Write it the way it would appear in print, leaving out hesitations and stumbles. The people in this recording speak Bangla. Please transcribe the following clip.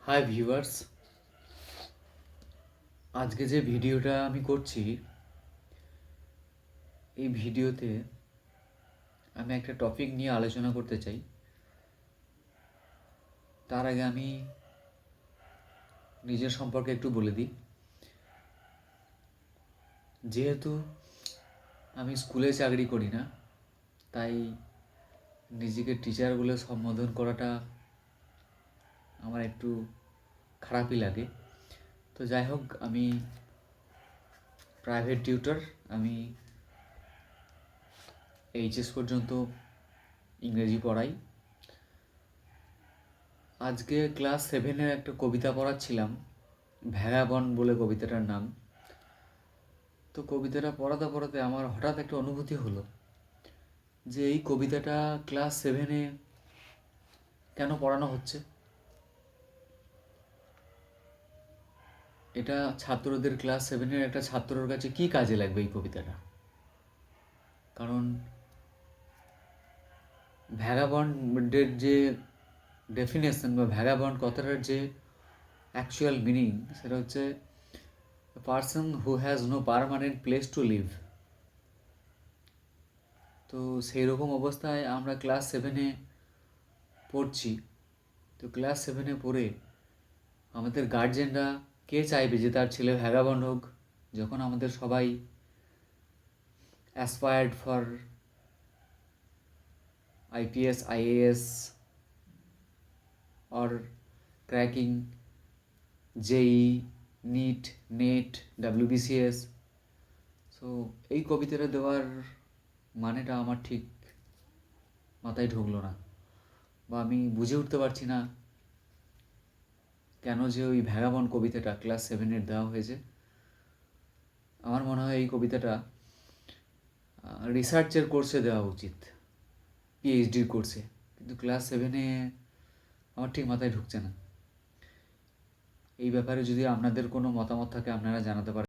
হাই ভিউয়ার্স, আজকে যে ভিডিওটা আমি করছি এই ভিডিওতে আমি একটা টপিক নিয়ে আলোচনা করতে চাই। তার আগে আমি নিজের সম্পর্কে একটু বলে দিই। যেহেতু আমি স্কুলে চাকরি করি না, তাই নিজেকে টিচার বলে সম্বোধন করাটা আমার একটু খারাপই লাগে। তো যাই হোক, আমি প্রাইভেট টিউটর। আমি এইচএস পর্যন্ত ইংরেজি পড়াই। আজকে ক্লাস 7-এর একটা কবিতা পড়াচ্ছিলাম, ভ্যাগাবন্ড বলে কবিতাটার নাম। তো কবিতাটা পড়াতে পড়াতে আমার হঠাৎ একটা অনুভূতি হলো যে এই কবিতাটা ক্লাস 7-এ কেন পড়ানো হচ্ছে। এটা ছাত্রদের, ক্লাস 7-এর একটা ছাত্রর কাছে কি কাজে লাগবে এই কবিতাটা? কারণ ভ্যাগাবন্ডের যে ডেফিনেশন বা ভ্যাগাবন্ড কথাটার যে অ্যাকচুয়াল মিনিং, সেটা হচ্ছে person who has no permanent place to live. তো সেই রকম অবস্থায় আমরা ক্লাস 7-এ পড়ছি। তো ক্লাস 7-এ পড়ে আমাদের গার্জেনরা কে চাইবে যে তার ছেলে ভ্যাগাবন্ড হোক, যখন আমাদের সবাই aspired for IPS, IAS or cracking JEE, NEET, NET, WBCS। So এই কবিতাটা দেওয়ার মানেটা আমার ঠিক মাথায় ঢুকলো না, বা আমি বুঝে উঠতে পারছি না কেন যে ওই ভ্যাগাবন্ড কবিতাটা ক্লাস 7-এর দেওয়া হয়েছে। আমার মনে হয় এই কবিতাটা রিসার্চের কোর্সে দেওয়া উচিত, PhD কোর্সে, কিন্তু ক্লাস 7-এ আমার ঠিক মাথায় ঢুকছে না। এই ব্যাপারে যদি আপনাদের কোনো মতামত থাকে আপনারা জানাতে পারেন।